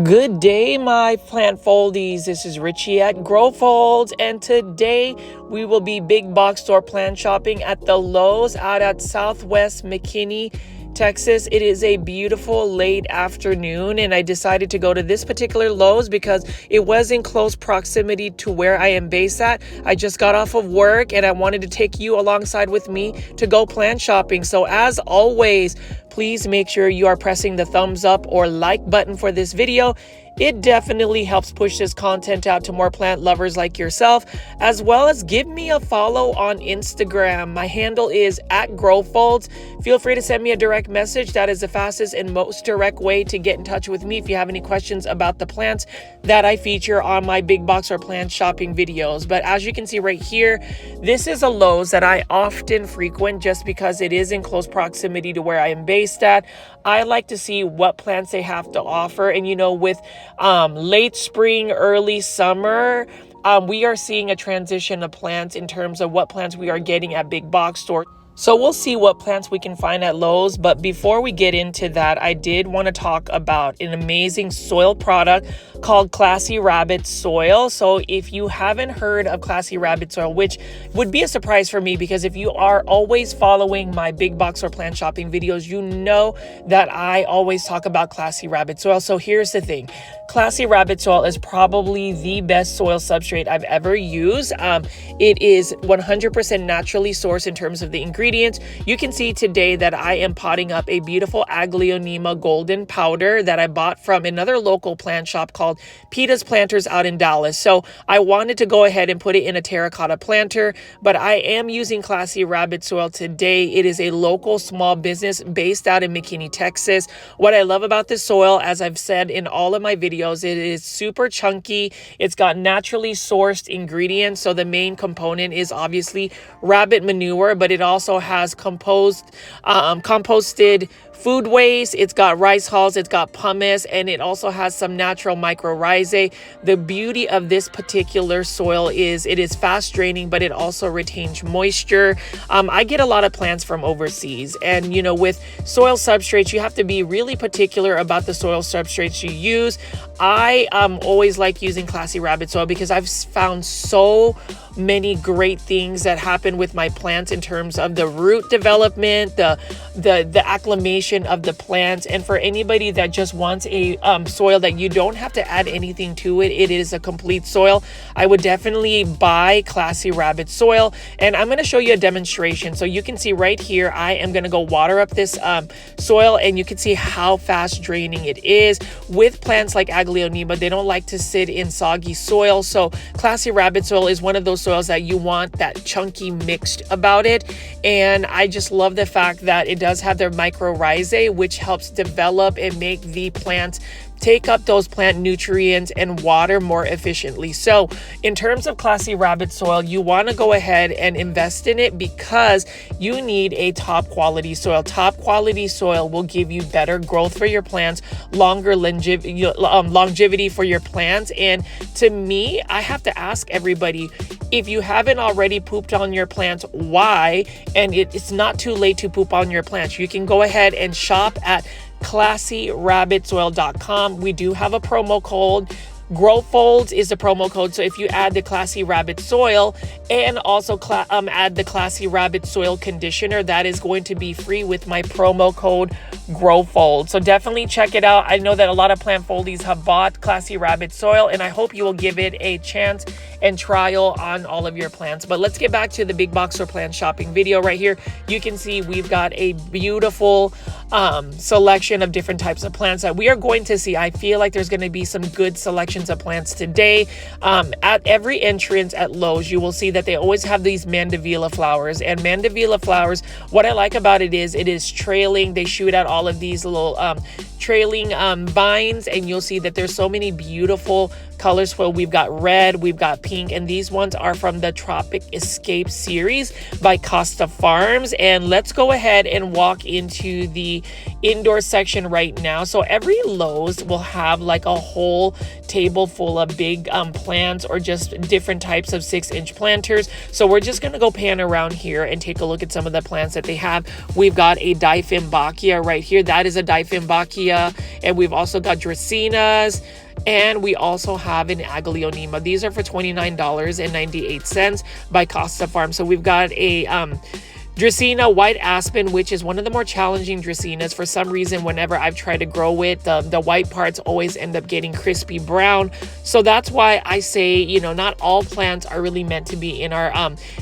Good day, my plant foldies. This is Richie at Growfolds, and today we will be big box store plant shopping at the Lowe's out at Southwest McKinney, Texas. It is a beautiful late afternoon, and I decided to go to this particular Lowe's because it was in close proximity to where I am based at. I just got off of work and I wanted to take you alongside with me to go plant shopping. So as always, please make sure you are pressing the thumbs up or like button for this video. It definitely helps push this content out to more plant lovers like yourself, as well as give me a follow on Instagram. My handle is at Growfolds. Feel free to send me a direct message. That is the fastest and most direct way to get in touch with me if you have any questions about the plants that I feature on my big box or plant shopping videos. But as you can see right here, this is a Lowe's that I often frequent just because it is in close proximity to where I am based at. I like to see what plants they have to offer, and with late spring, early summer, we are seeing a transition of plants in terms of what plants we are getting at big box stores. So we'll see what plants we can find at Lowe's. But before we get into that, I did want to talk about an amazing soil product called Classy Rabbit Soil. So if you haven't heard of Classy Rabbit Soil, which would be a surprise for me because if you are always following my big box or plant shopping videos, you know that I always talk about Classy Rabbit Soil. So here's the thing. Classy Rabbit Soil is probably the best soil substrate I've ever used. It is 100% naturally sourced in terms of the ingredients. You can see today that I am potting up a beautiful Aglaonema golden powder that I bought from another local plant shop called Pothos Planters out in Dallas. So I wanted to go ahead and put it in a terracotta planter, but I am using Classy Rabbit Soil today. It is a local small business based out in McKinney, Texas. What I love about this soil, as I've said in all of my videos, it is super chunky. It's got naturally sourced ingredients. So the main component is obviously rabbit manure, but it also has composted food waste. It's got rice hulls, it's got pumice, and it also has some natural mycorrhizae. The beauty of this particular soil is it is fast draining, but it also retains moisture. I get a lot of plants from overseas, and with soil substrates, you have to be really particular about the soil substrates you use. I always like using Classy Rabbit Soil because I've found so many great things that happen with my plants in terms of the root development, the acclimation of the plants. And for anybody that just wants a soil that you don't have to add anything to it, it is a complete soil, I would definitely buy Classy Rabbit Soil. And I'm going to show you a demonstration. So you can see right here, I am going to go water up this soil, and you can see how fast draining it is. With plants like Aglaonema, they don't like to sit in soggy soil. So Classy Rabbit Soil is one of those soils that you want that chunky mixed about it. And I just love the fact that it does have their mycorrhizae, which helps develop and make the plants take up those plant nutrients and water more efficiently. So in terms of Classy Rabbit Soil, you want to go ahead and invest in it because you need a top quality soil. Top quality soil will give you better growth for your plants, longer longevity for your plants. And to me, I have to ask everybody, if you haven't already pooped on your plants, why? And it's not too late to poop on your plants. You can go ahead and shop at classyrabbitsoil.com. We do have a promo code. Growfolds is the promo code. So if you add the Classy Rabbit Soil and also add the Classy Rabbit Soil Conditioner, that is going to be free with my promo code Growfolds. So definitely check it out. I know that a lot of plant foldies have bought Classy Rabbit Soil, and I hope you will give it a chance and trial on all of your plants. But let's get back to the big box or plant shopping video right here. You can see we've got a beautiful selection of different types of plants that we are going to see. I feel like there's going to be some good selections of plants today. At every entrance at Lowe's, you will see that they always have these mandevilla flowers. And mandevilla flowers, what I like about it is trailing. They shoot out all of these little trailing vines, and you'll see that there's so many beautiful colors. So we've got red, we've got pink, and these ones are from the Tropic Escape series by Costa Farms. And let's go ahead and walk into the indoor section right now. So every Lowe's will have like a whole table full of big plants or just different types of 6-inch planters. So we're just gonna go pan around here and take a look at some of the plants that they have. We've got a Dieffenbachia right here. That is a Dieffenbachia. And we've also got Dracaenas. And we also have an Aglaonema. These are for $29.98 by Costa Farm. So we've got a Dracaena white aspen, which is one of the more challenging Dracaenas. For some reason, whenever I've tried to grow it, the white parts always end up getting crispy brown. So that's why I say, you know, not all plants are really meant to be in our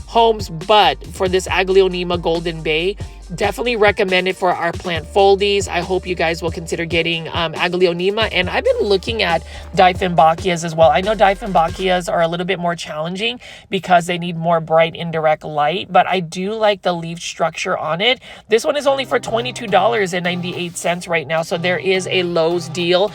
homes, but for this Aglaonema Golden Bay, definitely recommend it for our plant foldies. I hope you guys will consider getting Aglaonema. And I've been looking at Dieffenbachias as well. I know Dieffenbachias are a little bit more challenging because they need more bright indirect light, but I do like the leaf structure on it. This one is only for $22.98 right now. So there is a Lowe's deal.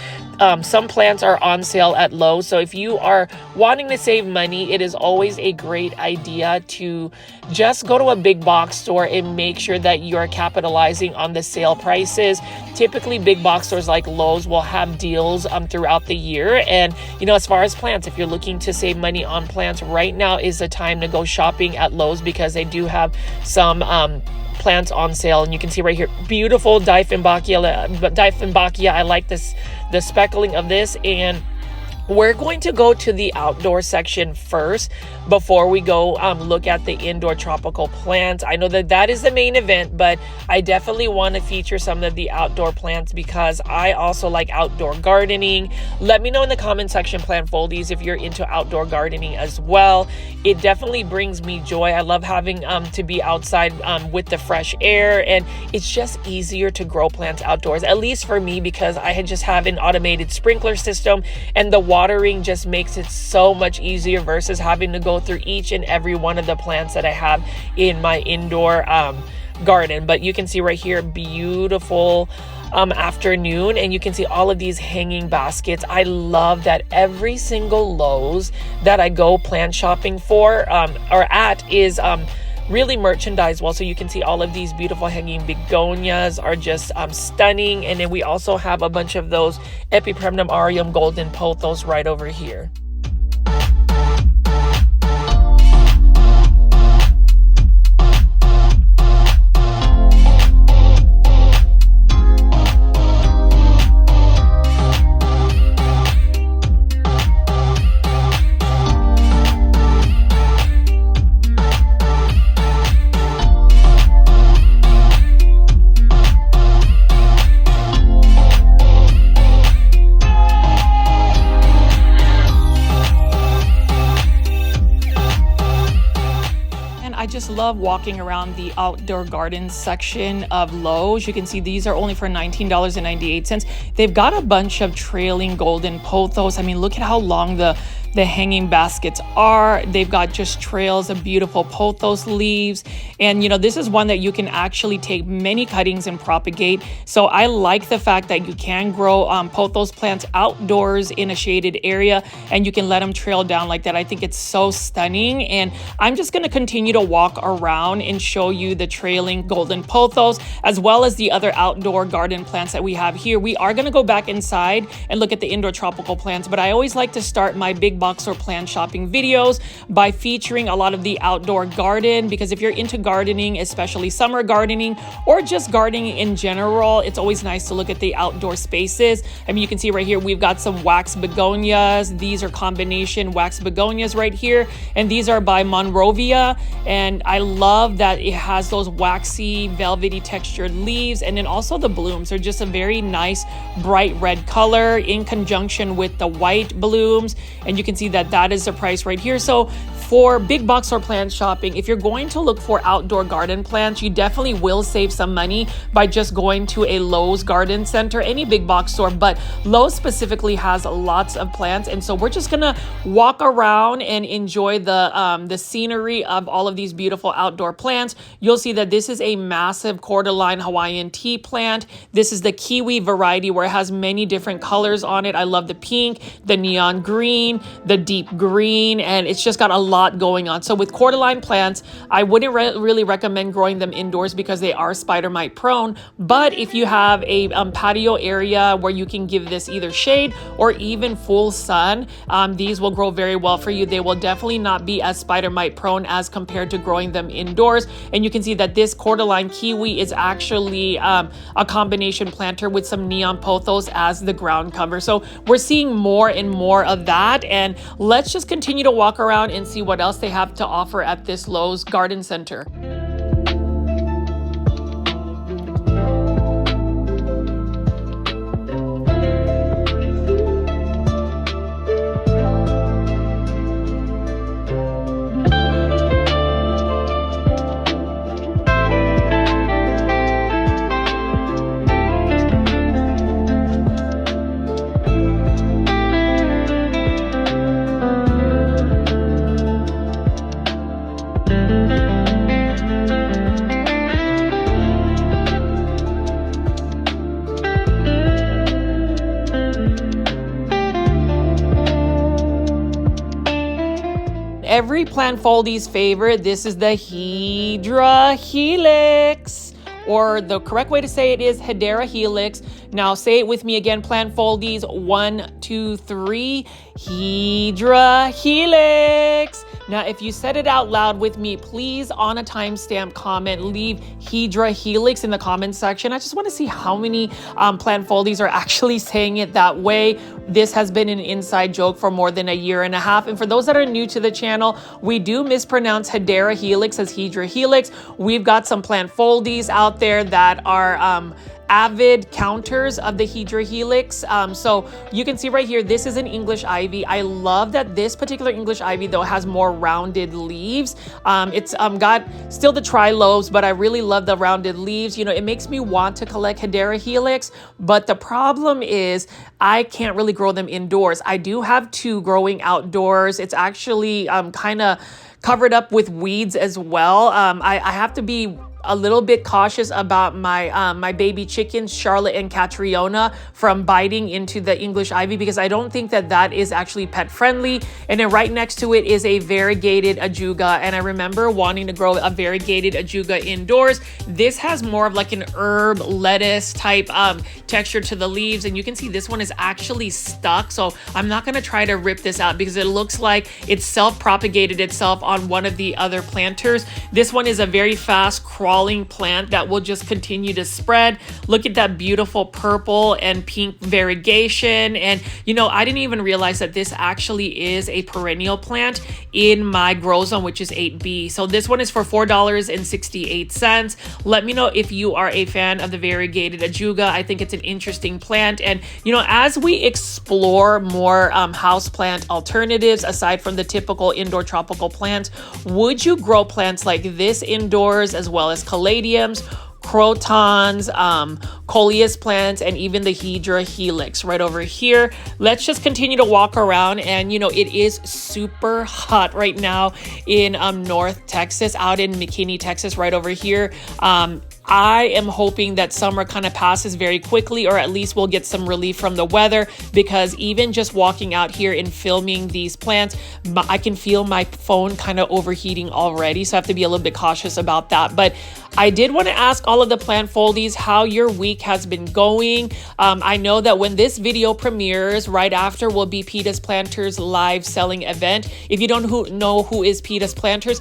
Some plants are on sale at Lowe's. So if you are wanting to save money, it is always a great idea to just go to a big box store and make sure that you're capitalizing on the sale prices. Typically, big box stores like Lowe's will have deals throughout the year. And, you know, as far as plants, if you're looking to save money on plants, right now is the time to go shopping at Lowe's because they do have some plants on sale. And you can see right here, beautiful Dieffenbachia. I like this, the speckling of this. And we're going to go to the outdoor section first before we go look at the indoor tropical plants. I know that is the main event, but I definitely want to feature some of the outdoor plants because I also like outdoor gardening. Let me know in the comment section, plant foldies, if you're into outdoor gardening as well. It definitely brings me joy. I love having to be outside with the fresh air, and it's just easier to grow plants outdoors, at least for me, because I just have an automated sprinkler system, and the watering just makes it so much easier versus having to go through each and every one of the plants that I have in my indoor garden. But you can see right here, beautiful afternoon, and you can see all of these hanging baskets. I love that every single Lowe's that I go plant shopping for or at is really merchandised well. So you can see all of these beautiful hanging begonias are just stunning. And then we also have a bunch of those Epipremnum aureum golden pothos right over here. I just love walking around the outdoor garden section of Lowe's. You can see these are only for $19.98. They've got a bunch of trailing golden pothos. I mean, look at how long the hanging baskets are. They've got just trails of beautiful pothos leaves. And, you know, this is one that you can actually take many cuttings and propagate. So I like the fact that you can grow pothos plants outdoors in a shaded area, and you can let them trail down like that. I think it's so stunning. And I'm just going to continue to walk around and show you the trailing golden pothos, as well as the other outdoor garden plants that we have here. We are going to go back inside and look at the indoor tropical plants, but I always like to start my big box or plant shopping videos by featuring a lot of the outdoor garden, because if you're into gardening, especially summer gardening or just gardening in general, it's always nice to look at the outdoor spaces. I mean, you can see right here, we've got some wax begonias. These are combination wax begonias right here, and these are by Monrovia, and I love that it has those waxy, velvety textured leaves, and then also the blooms are just a very nice bright red color in conjunction with the white blooms, and you can see that is the price right here. So For big box store plant shopping, if you're going to look for outdoor garden plants, you definitely will save some money by just going to a Lowe's garden center, any big box store, but Lowe's specifically has lots of plants. And so we're just gonna walk around and enjoy the scenery of all of these beautiful outdoor plants. You'll see that this is a massive cordyline Hawaiian tea plant. This is the kiwi variety where it has many different colors on it. I love the pink, the neon green, the deep green, and it's just got a lot going on. So with cordyline plants, I wouldn't really recommend growing them indoors because they are spider mite prone. But if you have a patio area where you can give this either shade or even full sun, these will grow very well for you. They will definitely not be as spider mite prone as compared to growing them indoors. And you can see that this cordyline kiwi is actually a combination planter with some neon pothos as the ground cover. So we're seeing more and more of that. And let's just continue to walk around and see what else they have to offer at this Lowe's Garden Center. Every plant foldie's favorite, this is the Hedera helix, or the correct way to say it is Hedera helix. Now say it with me again, plant foldies, 1, 2, 3, Hedera helix. Now, if you said it out loud with me, please on a timestamp comment, leave Hedera helix in the comment section. I just want to see how many plant foldies are actually saying it that way. This has been an inside joke for more than a year and a half. And for those that are new to the channel, we do mispronounce Hedera helix as Hedera helix. We've got some plant foldies out there that are avid counters of the Hedera helix. So you can see right here, this is an English ivy. I love that this particular English ivy though has more rounded leaves. It's got still the tri-lobes, but I really love the rounded leaves. You know, it makes me want to collect Hedera helix, but the problem is I can't really grow them indoors. I do have 2 growing outdoors. It's actually kind of covered up with weeds as well. I have to be a little bit cautious about my my baby chickens, Charlotte and Catriona, from biting into the English ivy because I don't think that that is actually pet friendly. And then right next to it is a variegated ajuga. And I remember wanting to grow a variegated ajuga indoors. This has more of like an herb lettuce type texture to the leaves. And you can see this one is actually stuck. So I'm not going to try to rip this out because it looks like it's self-propagated itself on one of the other planters. This one is a very fast crawling plant that will just continue to spread. Look at that beautiful purple and pink variegation. And you know, I didn't even realize that this actually is a perennial plant in my grow zone, which is 8B. So this one is for $4.68. Let me know if you are a fan of the variegated ajuga. I think it's an interesting plant. And you know, as we explore more houseplant alternatives aside from the typical indoor tropical plants, would you grow plants like this indoors as well as caladiums, crotons, coleus plants, and even the Hedera helix right over here? Let's just continue to walk around. And you know, it is super hot right now in North Texas, out in McKinney, Texas, right over here. I am hoping that summer kind of passes very quickly, or at least we'll get some relief from the weather, because even just walking out here and filming these plants, I can feel my phone kind of overheating already. So I have to be a little bit cautious about that. But I did want to ask all of the plant foldies how your week has been going. I know that when this video premieres, right after will be Peta's Planters live selling event. If you don't know who is Peta's Planters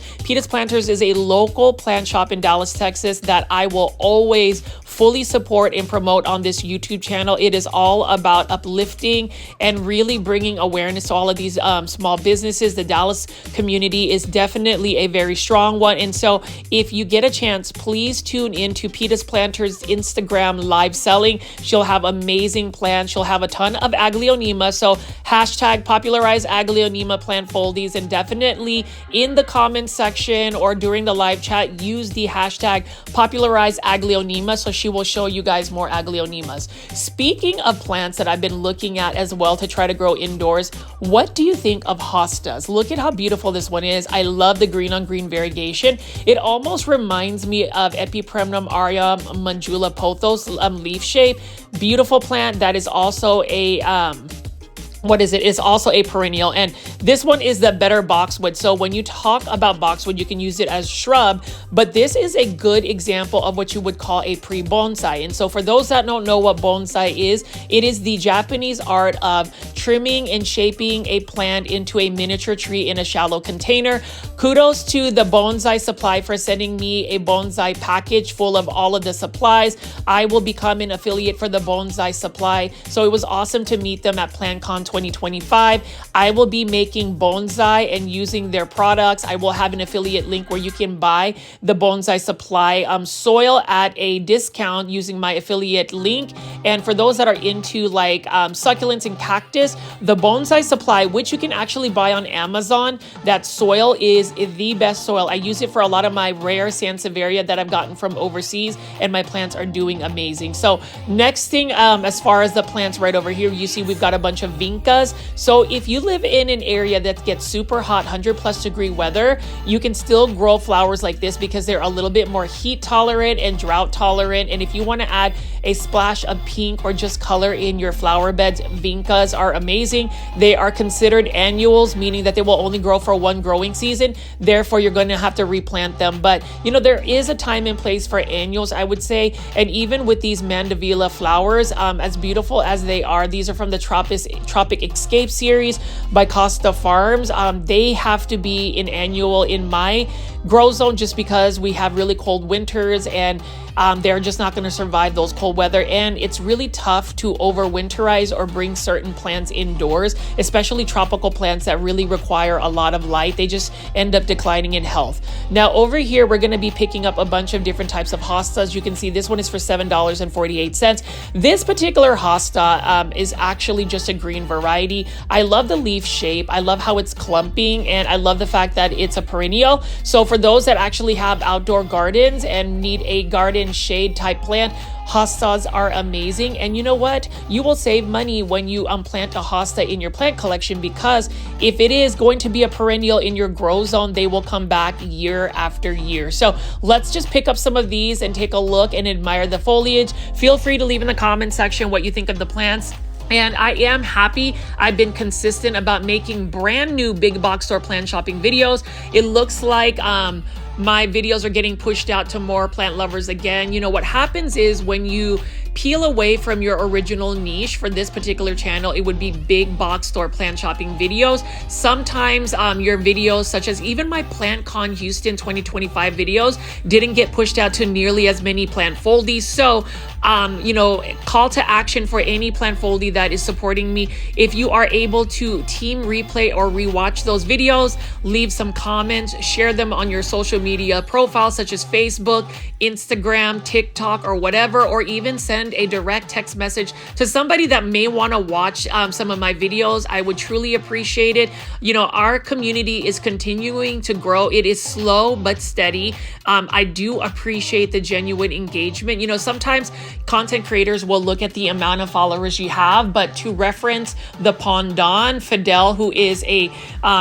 is a local plant shop in Dallas, Texas that I will always fully support and promote on this YouTube channel. It is all about uplifting and really bringing awareness to all of these small businesses. The Dallas community is definitely a very strong one. And so if you get a chance, please tune in to Peeta's Planter's Instagram live selling. She'll have amazing plants. She'll have a ton of Aglaonema. So hashtag popularize Aglaonema plant foldies, and definitely in the comment section or during the live chat, use the hashtag popularize Aglaonema so she will show you guys more Aglaonemas. Speaking of plants that I've been looking at as well to try to grow indoors, what do you think of hostas? Look at how beautiful this one is. I love the green on green variegation. It almost reminds me of Epipremnum aureum mandula pothos leaf shape. Beautiful plant that is also a it's also a perennial, and this one is the better boxwood. So when you talk about boxwood, you can use it as shrub, but this is a good example of what you would call a pre-bonsai. And so for those that don't know what bonsai is, it is the Japanese art of trimming and shaping a plant into a miniature tree in a shallow container. Kudos to the Bonsai Supply for sending me a bonsai package full of all of the supplies. I will become an affiliate for the Bonsai Supply. So it was awesome to meet them at PlantCon 2025. I will be making bonsai and using their products. I will have an affiliate link where you can buy the Bonsai Supply soil at a discount using my affiliate link. And for those that are into like succulents and cactus, the Bonsai Supply, which you can actually buy on Amazon, that soil is the best soil. I use it for a lot of my rare Sansevieria that I've gotten from overseas, and my plants are doing amazing. So next thing, as far as the plants right over here, you see we've got a bunch of vincas. So if you live in an area that gets super hot, 100+ degree weather, you can still grow flowers like this because they're a little bit more heat tolerant and drought tolerant. And if you want to add a splash of pink or just color in your flower beds, vincas are amazing. They are considered annuals, meaning that they will only grow for one growing season. Therefore, you're going to have to replant them. But you know, there is a time and place for annuals, I would say. And even with these mandevilla flowers, as beautiful as they are, these are from the Tropic Escape series by Costa Farms. They have to be an annual in my grow zone just because we have really cold winters, and they're just not going to survive those cold weather. And it's really tough to overwinterize or bring certain plants indoors, especially tropical plants that really require a lot of light. They just end up declining in health. Now over here, we're going to be picking up a bunch of different types of hostas. You can see this one is for $7.48. This particular hosta is actually just a green variety. I love the leaf shape. I love how it's clumping, and I love the fact that it's a perennial. So for those that actually have outdoor gardens and need a garden shade type plant, hostas are amazing. And you know what? You will save money when you plant a hosta in your plant collection, because if it is going to be a perennial in your grow zone, they will come back year after year. So let's just pick up some of these and take a look and admire the foliage. Feel free to leave in the comment section what you think of the plants. And I am happy I've been consistent about making brand new big box store plant shopping videos. It looks like my videos are getting pushed out to more plant lovers again. You know, what happens is when you peel away from your original niche for this particular channel, it would be big box store plant shopping videos. Sometimes your videos, such as even my PlantCon Houston 2025 videos, didn't get pushed out to nearly as many plant foldies. So you know, call to action for any plant foldie that is supporting me. If you are able to team replay or rewatch those videos, leave some comments, share them on your social media profiles such as Facebook, Instagram, TikTok, or whatever, or even send a direct text message to somebody that may want to watch some of my videos. I would truly appreciate it. You know, our community is continuing to grow. It is slow but steady. I do appreciate the genuine engagement. You know, sometimes content creators will look at the amount of followers you have, but to reference the Pondon Fidel, who is a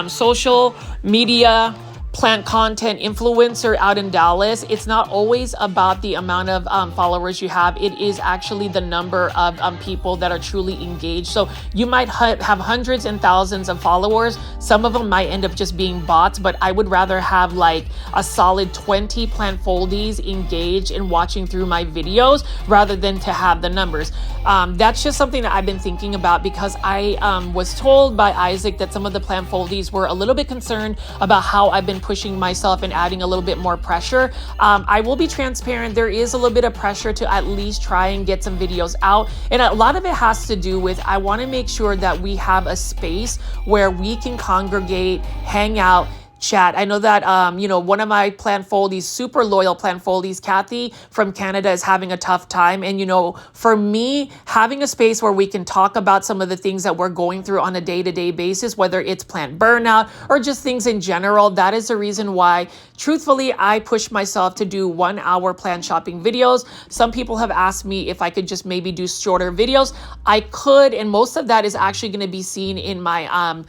social media plant content influencer out in Dallas, it's not always about the amount of followers you have. It is actually the number of people that are truly engaged. So you might have hundreds and thousands of followers. Some of them might end up just being bots, but I would rather have like a solid 20 plant foldies engaged in watching through my videos rather than to have the numbers. That's just something that I've been thinking about, because I was told by Isaac that some of the plant foldies were a little bit concerned about how I've been pushing myself and adding a little bit more pressure. I will be transparent. There is a little bit of pressure to at least try and get some videos out. And a lot of it has to do with, I want to make sure that we have a space where we can congregate, hang out, chat. I know that, you know, one of my plant foldies, super loyal plant foldies, Kathy from Canada, is having a tough time. And, you know, for me, having a space where we can talk about some of the things that we're going through on a day-to-day basis, whether it's plant burnout or just things in general, that is the reason why, truthfully, I push myself to do 1 hour plant shopping videos. Some people have asked me if I could just maybe do shorter videos. I could, and most of that is actually going to be seen in my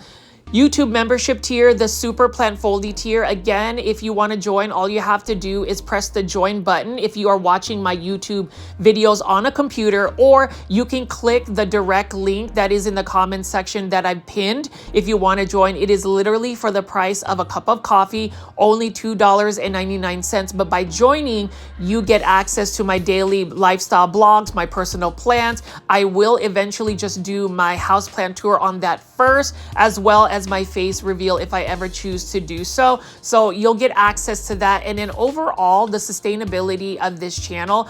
YouTube membership tier, the Super Plant Foldy tier. Again, if you want to join, all you have to do is press the join button if you are watching my YouTube videos on a computer, or you can click the direct link that is in the comments section that I've pinned if you want to join. It is literally for the price of a cup of coffee, only $2.99. But by joining, you get access to my daily lifestyle blogs, my personal plants. I will eventually just do my houseplant tour on that first, as well as my face reveal if I ever choose to do so. So you'll get access to that. And then overall, the sustainability of this channel,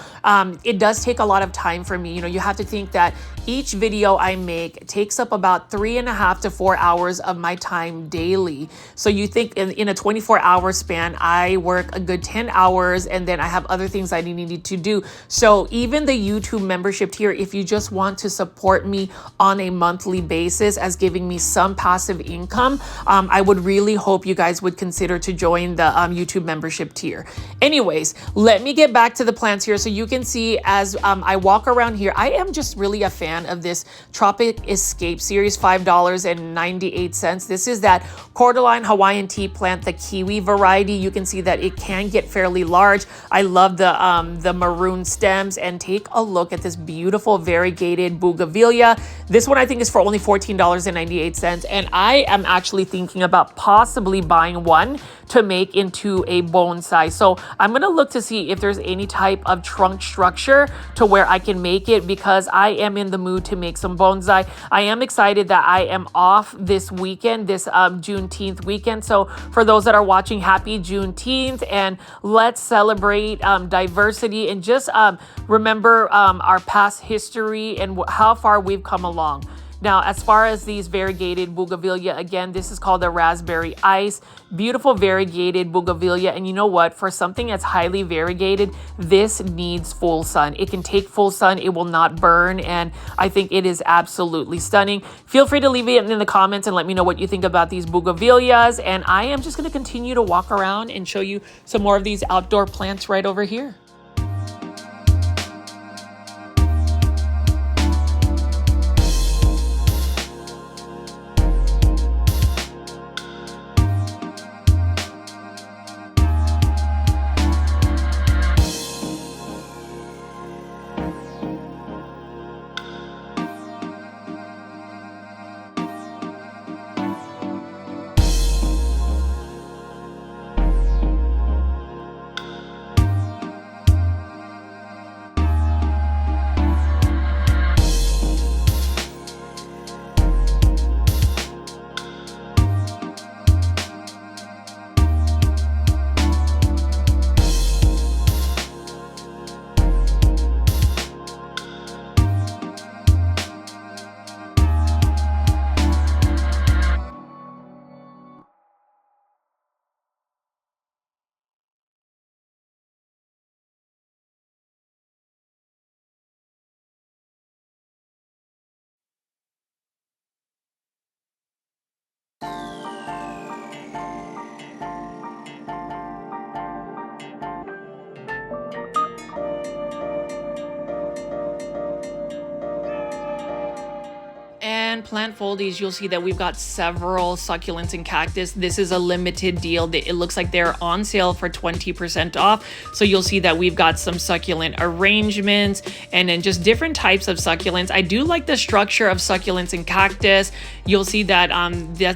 it does take a lot of time for me. You know, you have to think that each video I make takes up about 3.5 to 4 hours of my time daily. So you think in a 24-hour span, I work a good 10 hours, and then I have other things I need to do. So even the YouTube membership tier, if you just want to support me on a monthly basis as giving me some passive income, I would really hope you guys would consider to join the YouTube membership tier. Anyways, let me get back to the plants here. So you can see as I walk around here, I am just really a fan of this Tropic Escape series, $5.98. This is that cordyline Hawaiian tea plant, the kiwi variety. You can see that it can get fairly large. I love the maroon stems, and take a look at this beautiful variegated bougainvillea. This one I think is for only $14.98, and I am actually thinking about possibly buying one to make into a bonsai. So I'm gonna look to see if there's any type of trunk structure to where I can make it, because I am in the mood to make some bonsai. I am excited that I am off this weekend, this Juneteenth weekend. So for those that are watching, happy Juneteenth, and let's celebrate diversity and just remember our past history and how far we've come along. Now, as far as these variegated bougainvillea, again, this is called a raspberry ice. Beautiful variegated bougainvillea. And you know what? For something that's highly variegated, this needs full sun. It can take full sun. It will not burn. And I think it is absolutely stunning. Feel free to leave it in the comments and let me know what you think about these bougainvilleas. And I am just going to continue to walk around and show you some more of these outdoor plants right over here. And plant foldies, you'll see that we've got several succulents and cactus. This is a limited deal. It looks like they're on sale for 20% off. So you'll see that we've got some succulent arrangements and then just different types of succulents. I do like the structure of succulents and cactus. You'll see that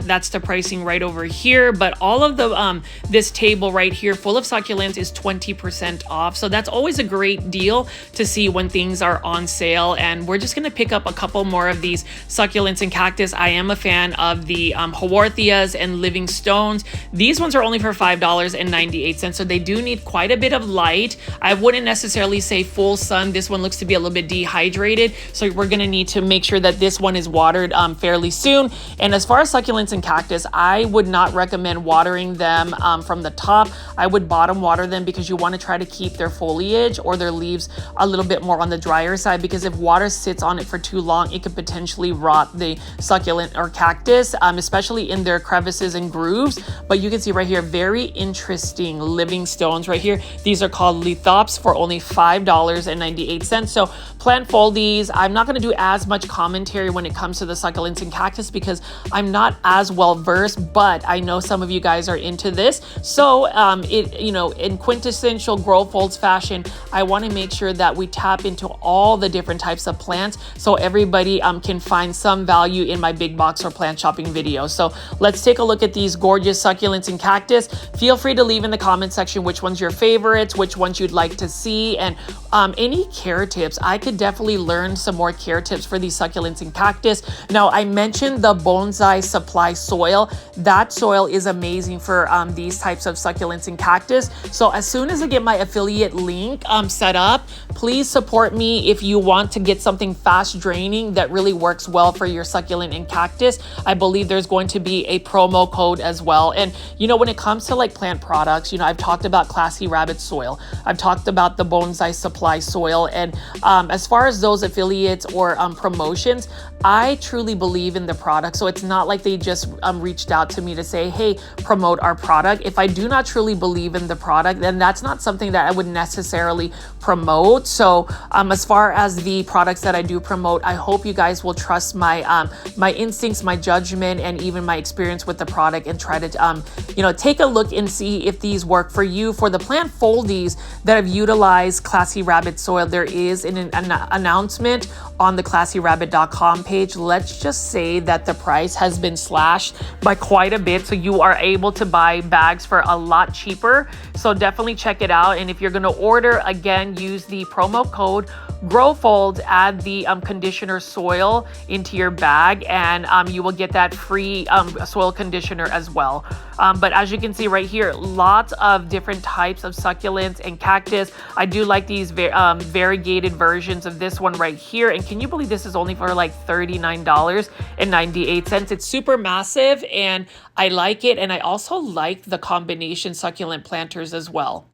that's the pricing right over here. But all of the this table right here full of succulents is 20% off. So that's always a great deal to see when things are on sale. And we're just gonna pick up a couple more of these succulents succulents and cactus, I am a fan of the Haworthias and Living Stones. These ones are only for $5.98, so they do need quite a bit of light. I wouldn't necessarily say full sun. This one looks to be a little bit dehydrated, so we're gonna need to make sure that this one is watered fairly soon. And as far as succulents and cactus, I would not recommend watering them from the top. I would bottom water them because you want to try to keep their foliage or their leaves a little bit more on the drier side, because if water sits on it for too long, it could potentially rot the succulent or cactus, especially in their crevices and grooves. But you can see right here, very interesting living stones right here. These are called lithops for only $5.98. So plant fold these. I'm not going to do as much commentary when it comes to the succulents and cactus because I'm not as well versed, but I know some of you guys are into this. So in quintessential grow folds fashion, I want to make sure that we tap into all the different types of plants so everybody can find some value in my big box or plant shopping video. So let's take a look at these gorgeous succulents and cactus. Feel free to leave in the comment section which one's your favorites, which ones you'd like to see, and any care tips. I could definitely learn some more care tips for these succulents and cactus. Now, I mentioned the bonsai supply soil. That soil is amazing for these types of succulents and cactus. So as soon as I get my affiliate link set up, please support me if you want to get something fast draining that really works well for your succulent and cactus. I believe there's going to be a promo code as well. And when it comes to like plant products, I've talked about Classy Rabbit soil. I've talked about the bonsai supply soil. And as far as those affiliates or promotions, I truly believe in the product. So it's not like they just reached out to me to say, hey, promote our product. If I do not truly believe in the product, then that's not something that I would necessarily promote. So as far as the products that I do promote, I hope you guys will trust my my instincts, my judgment, and even my experience with the product, and try to take a look and see if these work for you. For the plant foldies that have utilized Classy Rabbit soil, there is an announcement on the classyrabbit.com page. Let's just say that the price has been slashed by quite a bit, so you are able to buy bags for a lot cheaper. So definitely check it out. And if you're going to order, again, use the promo code GrowFold, add the conditioner soil into your bag, and you will get that free soil conditioner as well. But as you can see right here, lots of different types of succulents and cactus. I do like these variegated versions of this one right here. And can you believe this is only for like $39.98? It's super massive and I like it. And I also like the combination succulent planters as well.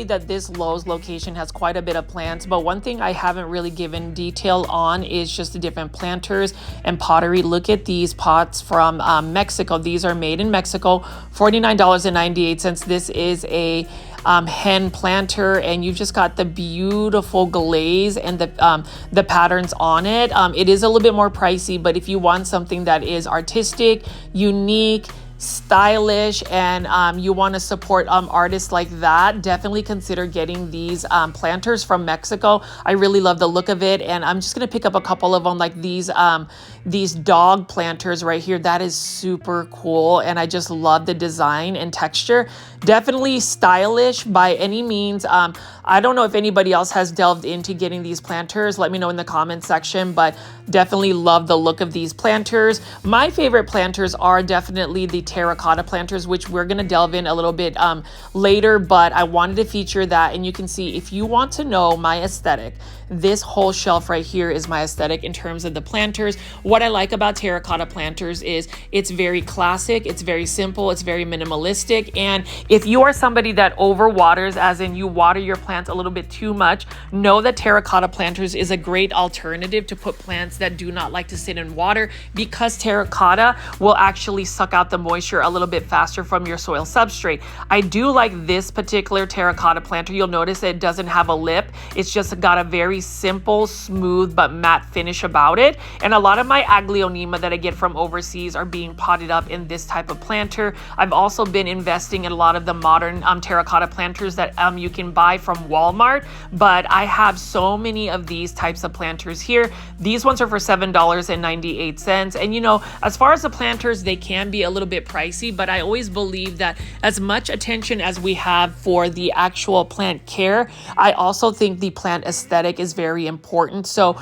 That this Lowe's location has quite a bit of plants, but one thing I haven't really given detail on is just the different planters and pottery. Look at these pots from Mexico. These are made in Mexico, $49.98. This is a hen planter, and you've just got the beautiful glaze and the patterns on it. It is a little bit more pricey, but if you want something that is artistic, unique, stylish, and you want to support artists like that, definitely consider getting these planters from Mexico. I really love the look of it, and I'm just gonna pick up a couple of them, like these dog planters right here. That is super cool, and I just love the design and texture. Definitely stylish by any means. I don't know if anybody else has delved into getting these planters. Let me know in the comments section, but definitely love the look of these planters. My favorite planters are definitely the terracotta planters, which we're going to delve in a little bit later, but I wanted to feature that. And you can see, if you want to know my aesthetic, this whole shelf right here is my aesthetic in terms of the planters. What I like about terracotta planters is it's very classic, it's very simple, it's very minimalistic. And if you are somebody that overwaters, as in you water your plants a little bit too much, know that terracotta planters is a great alternative to put plants that do not like to sit in water, because terracotta will actually suck out the moisture a little bit faster from your soil substrate. I do like this particular terracotta planter. You'll notice that it doesn't have a lip. It's just got a very simple, smooth, but matte finish about it. And a lot of my aglaonema that I get from overseas are being potted up in this type of planter. I've also been investing in a lot of the modern terracotta planters that you can buy from Walmart, but I have so many of these types of planters here. These ones are for $7.98. And you know, as far as the planters, they can be a little bit pricey, but I always believe that as much attention as we have for the actual plant care, I also think the plant aesthetic is very important. So,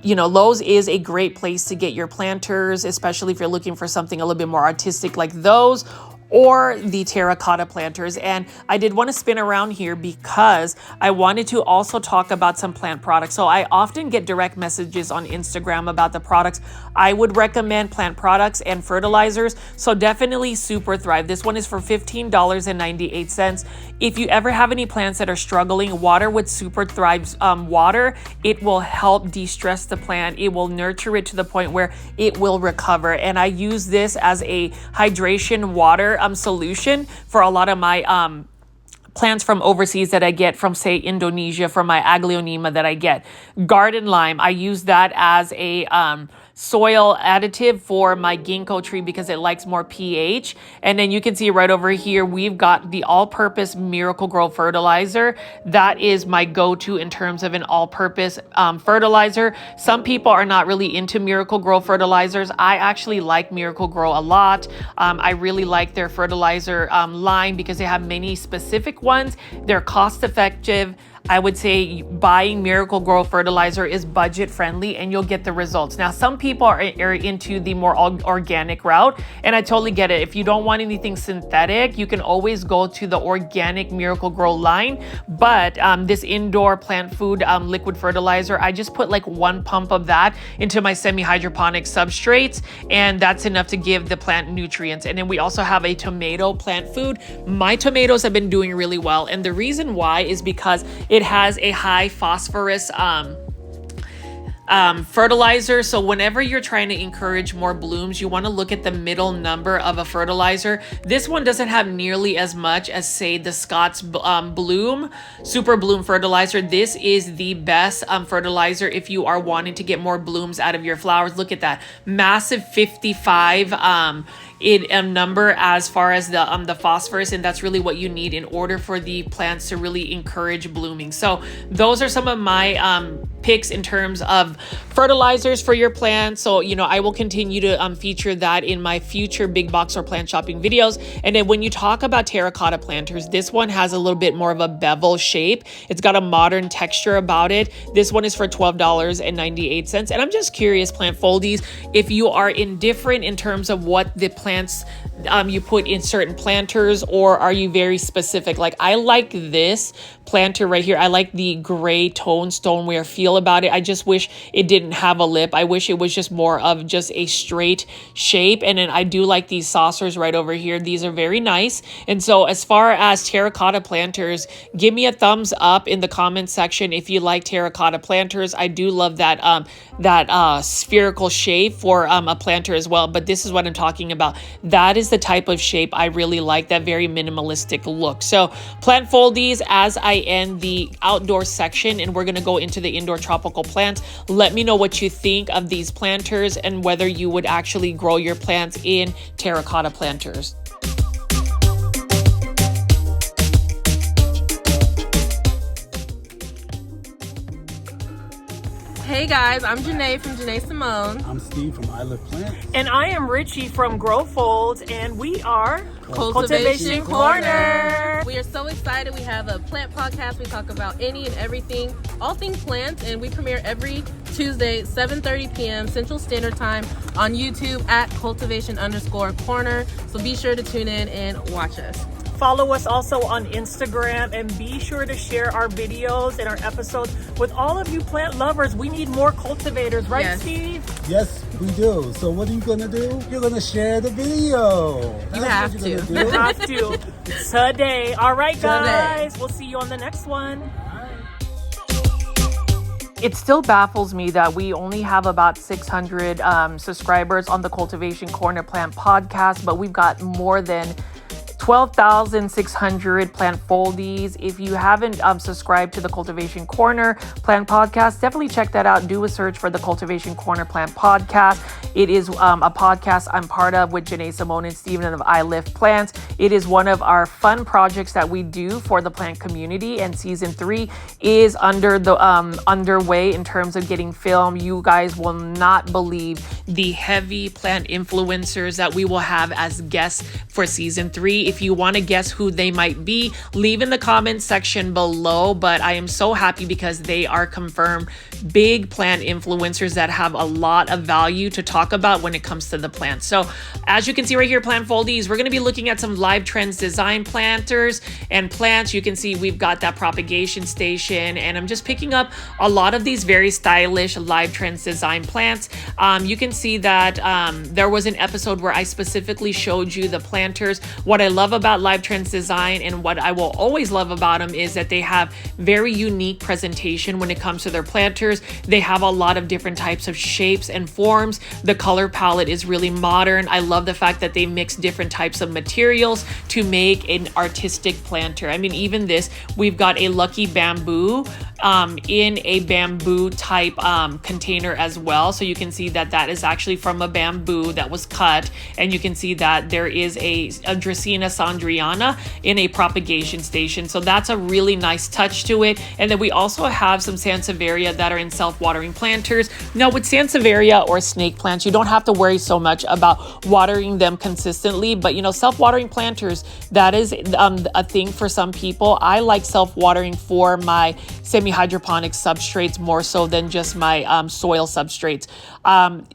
you know, Lowe's is a great place to get your planters, especially if you're looking for something a little bit more artistic like those, or the terracotta planters. And I did want to spin around here because I wanted to also talk about some plant products. So I often get direct messages on Instagram about the products I would recommend, plant products and fertilizers. So definitely Super Thrive. This one is for $15.98. If you ever have any plants that are struggling, water with Super Thrive's water. It will help de-stress the plant. It will nurture it to the point where it will recover. And I use this as a hydration water solution for a lot of my plants from overseas that I get from, say, Indonesia, from my aglaonema that I get. Garden lime, I use that as a soil additive for my ginkgo tree because it likes more pH. And then you can see right over here, we've got the all-purpose Miracle Grow fertilizer. That is my go-to in terms of an all-purpose fertilizer. Some people are not really into Miracle Grow fertilizers. I actually like Miracle Grow a lot. I really like their fertilizer line because they have many specific ones. They're cost-effective. I would say buying Miracle Grow fertilizer is budget friendly and you'll get the results. Now, some people are into the more organic route, and I totally get it. If you don't want anything synthetic, you can always go to the organic Miracle Grow line. But this indoor plant food liquid fertilizer, I just put like 1 pump of that into my semi-hydroponic substrates, and that's enough to give the plant nutrients. And then we also have a tomato plant food. My tomatoes have been doing really well, and the reason why is because it has a high phosphorus fertilizer. So whenever you're trying to encourage more blooms, you want to look at the middle number of a fertilizer. This one doesn't have nearly as much as, say, the Scott's Bloom Super Bloom fertilizer. This is the best fertilizer if you are wanting to get more blooms out of your flowers. Look at that massive 55 number as far as the phosphorus, and that's really what you need in order for the plants to really encourage blooming. So those are some of my picks in terms of fertilizers for your plants. So, you know, I will continue to feature that in my future big box or plant shopping videos. And then when you talk about terracotta planters, this one has a little bit more of a bevel shape. It's got a modern texture about it. This one is for $12.98. And I'm just curious, plant foldies, if you are indifferent in terms of what the plants you put in certain planters, or are you very specific? Like, I like this planter right here. I like the gray tone stoneware feel about it. I just wish it didn't have a lip. I wish it was just more of just a straight shape. And then I do like these saucers right over here. These are very nice. And so as far as terracotta planters, give me a thumbs up in the comment section if you like terracotta planters. I do love that spherical shape for a planter as well. But this is what I'm talking about. That is the type of shape I really like, that very minimalistic look. So plant foldies, as I end the outdoor section and we're going to go into the indoor tropical plants, let me know what you think of these planters and whether you would actually grow your plants in terracotta planters. Hey guys, I'm Janae from Janae Simone. I'm Steve from I Live Plants. And I am Richie from Grow Folds, and we are Cultivation Corner. We are so excited. We have a plant podcast. We talk about any and everything, all things plants, and we premiere every Tuesday, 7:30 p.m. Central Standard Time on YouTube at cultivation_corner. So be sure to tune in and watch us. Follow us also on Instagram, and be sure to share our videos and our episodes with all of you plant lovers. We need more cultivators, right, Yes. Steve? Yes, we do. So what are you gonna do? You're gonna share the video. have what to. you're You gonna do. have to today. All right, guys. Today. We'll see you on the next one. It still baffles me that we only have about 600 subscribers on the Cultivation Corner Plant podcast, but we've got more than 12,600 plant foldies. If you haven't subscribed to the Cultivation Corner Plant Podcast, definitely check that out. Do a search for the Cultivation Corner Plant Podcast. It is a podcast I'm part of with Janae Simone and Steven of I Lift Plants. It is one of our fun projects that we do for the plant community, and season 3 is underway in terms of getting filmed. You guys will not believe the heavy plant influencers that we will have as guests for season 3. If you want to guess who they might be, leave in the comments section below. But I am so happy because they are confirmed big plant influencers that have a lot of value to talk about when it comes to the plants. So as you can see right here, Plant Foldies, we're going to be looking at some Live Trends design planters and plants. You can see we've got that propagation station, and I'm just picking up a lot of these very stylish Live Trends design plants. You can see that there was an episode where I specifically showed you the planters. What I love about Live Trends design, and what I will always love about them, is that they have very unique presentation when it comes to their planters. They have a lot of different types of shapes and forms. The color palette is really modern. I love the fact that they mix different types of materials to make an artistic planter. I mean, even this, we've got a lucky bamboo in a bamboo type container as well. So you can see that that is actually from a bamboo that was cut, and you can see that there is a Dracaena sandriana in a propagation station. So that's a really nice touch to it. And then we also have some Sansevieria that are in self-watering planters. Now with Sansevieria or snake plants, you don't have to worry so much about watering them consistently, but you know, self-watering planters, that is a thing for some people. I like self-watering for my semi-hydroponic substrates more so than just my soil substrates.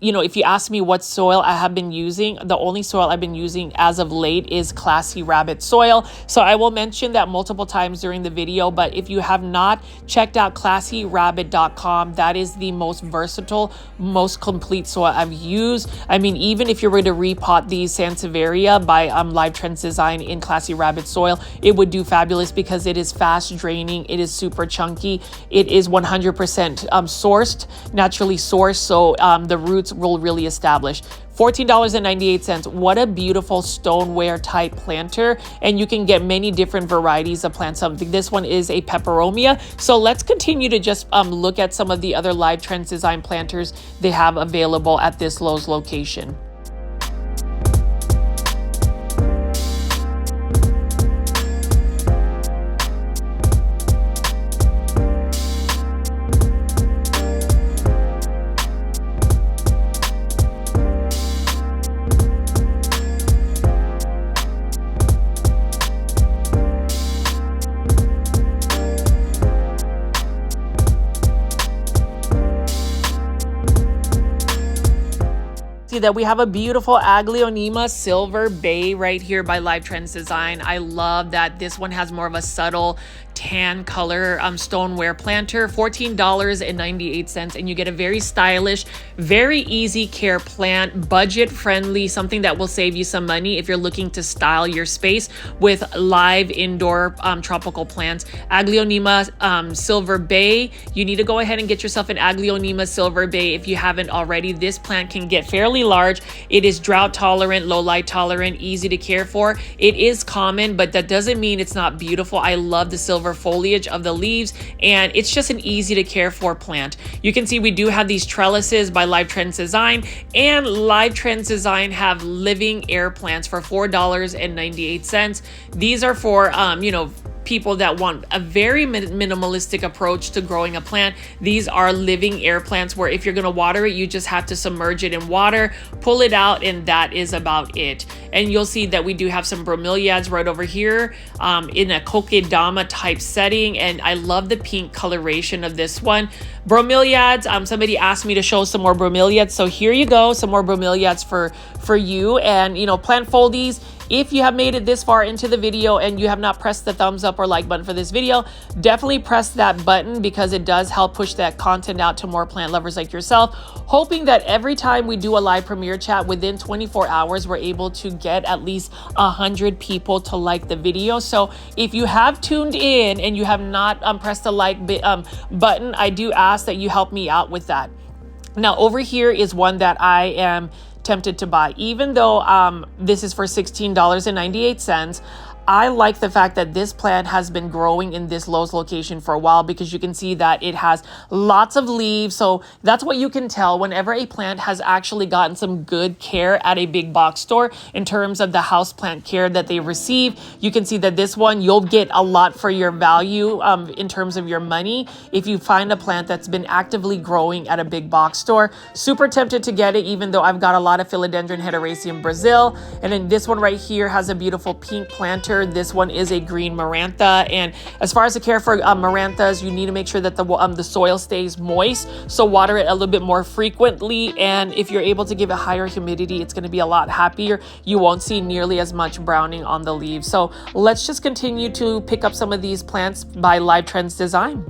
You know, if you ask me what soil I have been using, the only soil I've been using as of late is Classy Rabbit soil. So I will mention that multiple times during the video, but if you have not checked out classyrabbit.com, that is the most versatile, most complete soil I've used. I mean, even if you were to repot these Sansevieria by Live Trends Design in Classy Rabbit soil, it would do fabulous because it is fast draining, it is super chunky, it is 100% sourced, naturally sourced, so the roots will really establish. $14.98. What a beautiful stoneware type planter, and you can get many different varieties of plants. This one is a peperomia. So let's continue to just look at some of the other Live Trends design planters they have available at this Lowe's location. That we have a beautiful Aglaonema Silver Bay right here by Live Trends Design. I love that this one has more of a subtle tan color stoneware planter. $14.98, and you get a very stylish, very easy care plant, budget friendly, something that will save you some money if you're looking to style your space with live indoor tropical plants. Aglaonema Silver Bay, you need to go ahead and get yourself an Aglaonema Silver Bay if you haven't already. This plant can get fairly large. It is drought tolerant, low light tolerant, easy to care for. It is common, but that doesn't mean it's not beautiful. I love the silver foliage of the leaves, and it's just an easy to care for plant. You can see we do have these trellises by Live Trends Design, and Live Trends Design have living air plants for $4.98. These are for you know, people that want a very minimalistic approach to growing a plant. These are living air plants where if you're going to water it, you just have to submerge it in water, pull it out, and that is about it. And you'll see that we do have some bromeliads right over here in a kokedama type setting, and I love the pink coloration of this one. Bromeliads, somebody asked me to show some more bromeliads, so here you go, some more bromeliads for you. And you know, plant foldies, if you have made it this far into the video and you have not pressed the thumbs up or like button for this video, definitely press that button because it does help push that content out to more plant lovers like yourself. Hoping that every time we do a live premiere chat within 24 hours, we're able to get at least 100 people to like the video. So if you have tuned in and you have not pressed the like button, I do ask that you help me out with that. Now over here is one that I am tempted to buy. Even though this is for $16.98, I like the fact that this plant has been growing in this Lowe's location for a while because you can see that it has lots of leaves. So that's what you can tell whenever a plant has actually gotten some good care at a big box store in terms of the houseplant care that they receive. You can see that this one, you'll get a lot for your value in terms of your money if you find a plant that's been actively growing at a big box store. Super tempted to get it, even though I've got a lot of Philodendron Hederaceum Brazil. And then this one right here has a beautiful pink planter. This one is a green marantha, and as far as the care for maranthas, you need to make sure that the soil stays moist, so water it a little bit more frequently, and if you're able to give it higher humidity, it's going to be a lot happier. You won't see nearly as much browning on the leaves. So let's just continue to pick up some of these plants by Live Trends Design.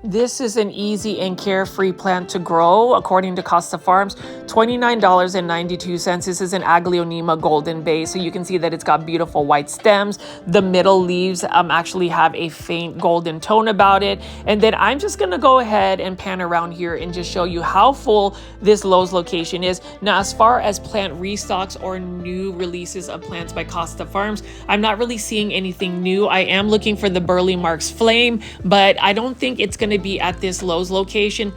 This is an easy and carefree plant to grow. According to Costa Farms, $29.92. This is an Aglaonema Golden Bay. So you can see that it's got beautiful white stems. The middle leaves actually have a faint golden tone about it. And then I'm just gonna go ahead and pan around here and just show you how full this Lowe's location is. Now, as far as plant restocks or new releases of plants by Costa Farms, I'm not really seeing anything new. I am looking for the Burley Marks Flame, but I don't think it's gonna be at this Lowe's location.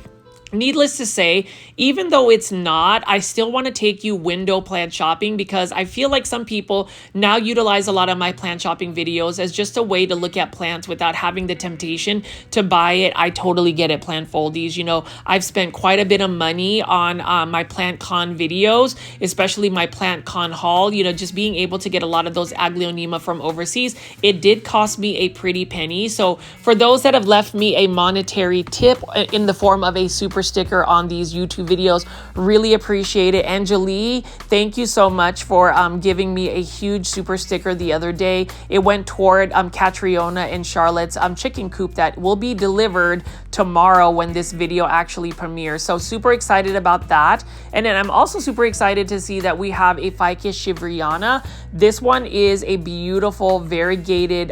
Needless to say, even though it's not, I still want to take you window plant shopping because I feel like some people now utilize a lot of my plant shopping videos as just a way to look at plants without having the temptation to buy it. I totally get it, plant foldies. You know, I've spent quite a bit of money on my plant con videos, especially my plant con haul, you know, just being able to get a lot of those Aglaonema from overseas. It did cost me a pretty penny. So for those that have left me a monetary tip in the form of a super sticker on these YouTube videos, really appreciate it. Angelie, thank you so much for giving me a huge super sticker the other day. It went toward Catriona and Charlotte's chicken coop that will be delivered tomorrow when this video actually premieres. So super excited about that. And then I'm also super excited to see that we have a Ficus shiveriana. This one is a beautiful variegated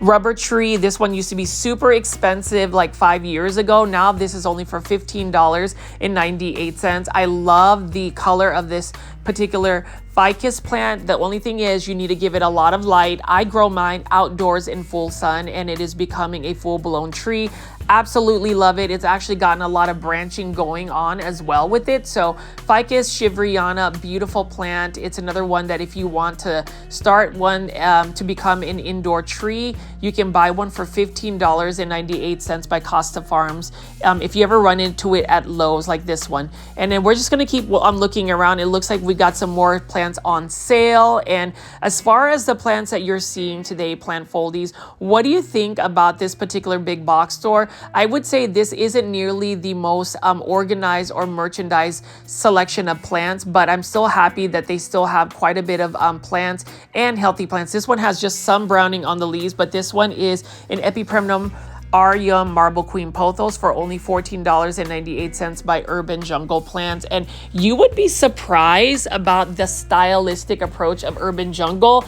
rubber tree. This one used to be super expensive like 5 years ago. Now this is only for $15.98. I love the color of this particular ficus plant. The only thing is you need to give it a lot of light. I grow mine outdoors in full sun and it is becoming a full-blown tree. Absolutely love it. It's actually gotten a lot of branching going on as well with it. So Ficus shiveriana, beautiful plant. It's another one that if you want to start one to become an indoor tree, you can buy one for $15.98 by Costa Farms. If you ever run into it at Lowe's like this one. And then we're just gonna keep looking around. It looks like we got some more plants on sale. And as far as the plants that you're seeing today, plant foldies, what do you think about this particular big box store? I would say this isn't nearly the most organized or merchandise selection of plants, but I'm still happy that they still have quite a bit of plants and healthy plants. This one has just some browning on the leaves, but this one is an Epipremnum Aria Marble Queen Pothos for only $14.98 by Urban Jungle Plants. And you would be surprised about the stylistic approach of Urban Jungle.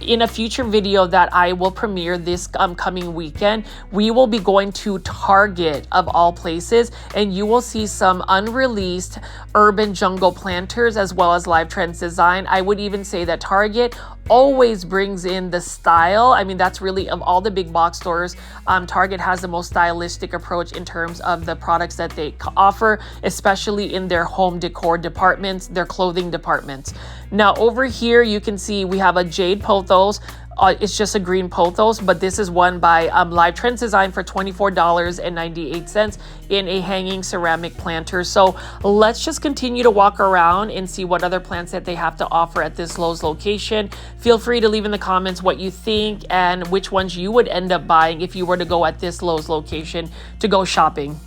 In a future video that I will premiere this coming weekend, we will be going to Target of all places, and you will see some unreleased Urban Jungle planters as well as Live Trends design. I would even say that Target always brings in the style. I mean, that's really, of all the big box stores, Target has the most stylistic approach in terms of the products that they offer, especially in their home decor departments, their clothing departments. Now over here, you can see we have a jade pothos. It's just a green pothos, but this is one by Live Trends Design for $24.98 in a hanging ceramic planter. So let's just continue to walk around and see what other plants that they have to offer at this Lowe's location. Feel free to leave in the comments what you think and which ones you would end up buying if you were to go at this Lowe's location to go shopping.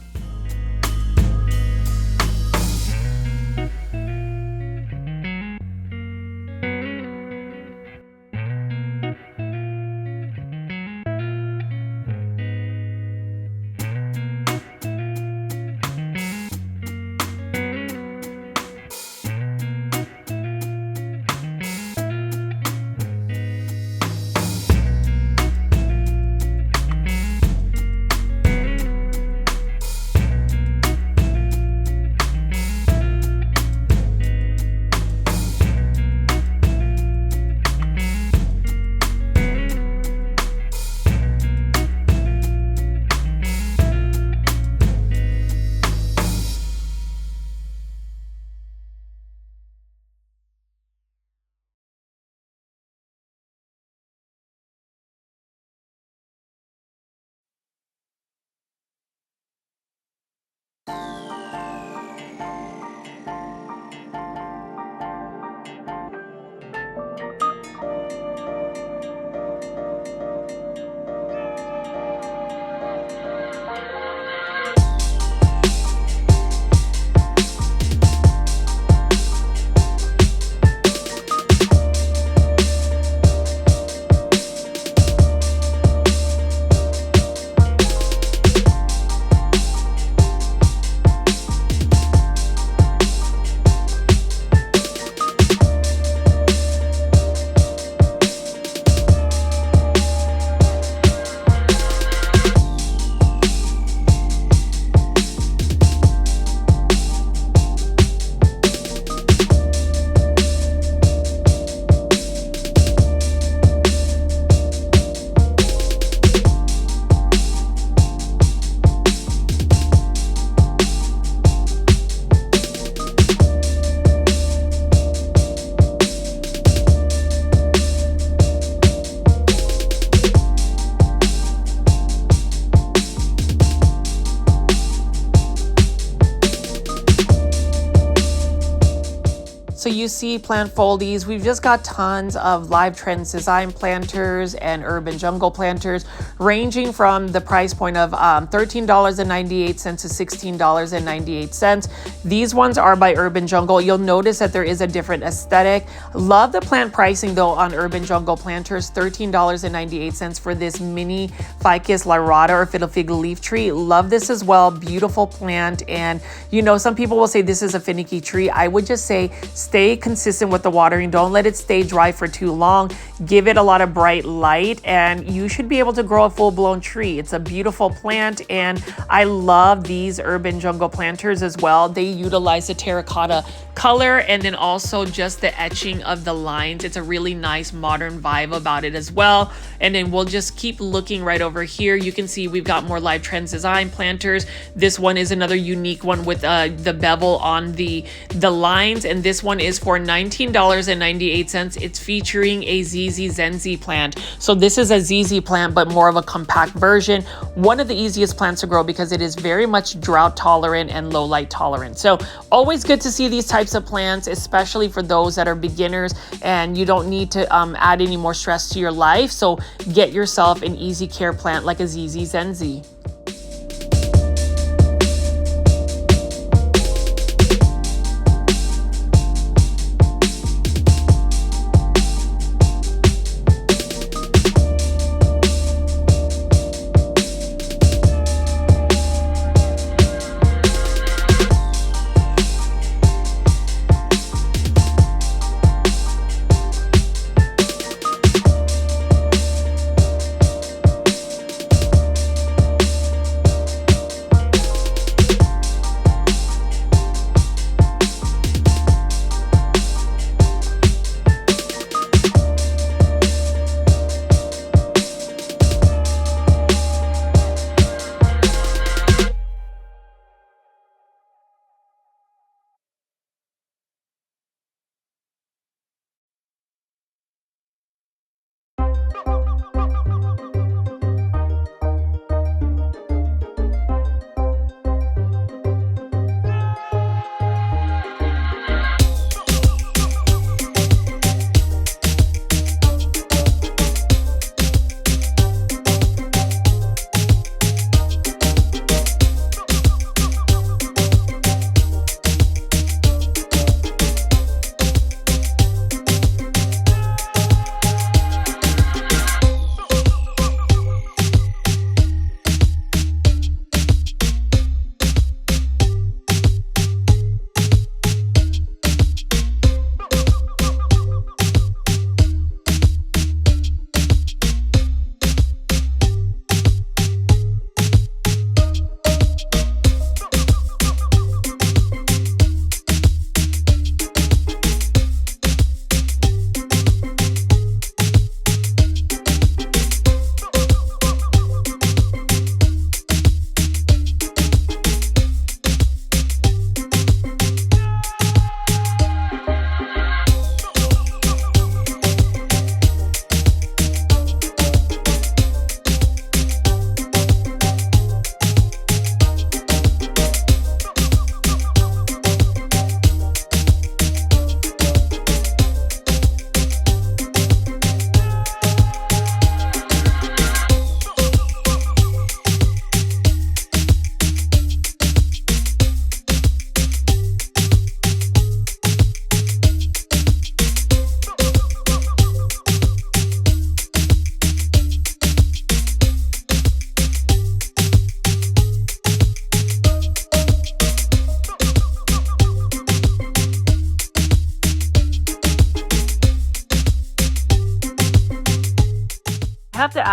So you see plant foldies. We've just got tons of Live Trends Design planters and Urban Jungle planters, ranging from the price point of $13.98 to $16.98. These ones are by Urban Jungle. You'll notice that there is a different aesthetic. Love the plant pricing though on Urban Jungle planters, $13.98 for this mini Ficus lyrata or fiddle fig leaf tree. Love this as well. Beautiful plant. And you know, some people will say this is a finicky tree. I would just say stay consistent with the watering. Don't let it stay dry for too long. Give it a lot of bright light and you should be able to grow a full-blown tree. It's a beautiful plant and I love these Urban Jungle planters as well. They utilize the terracotta color and then also just the etching of the lines. It's a really nice modern vibe about it as well. And then we'll just keep looking right over here. You can see we've got more Live Trends Design planters. This one is another unique one with the bevel on the lines, and this one is for $19.98. It's featuring a ZZ Zenzi plant. So this is a ZZ plant, but more of a compact version. One of the easiest plants to grow because it is very much drought tolerant and low light tolerant. So always good to see these types of plants, especially for those that are beginners and you don't need to add any more stress to your life. So get yourself an easy care plant like a ZZ Zenzi.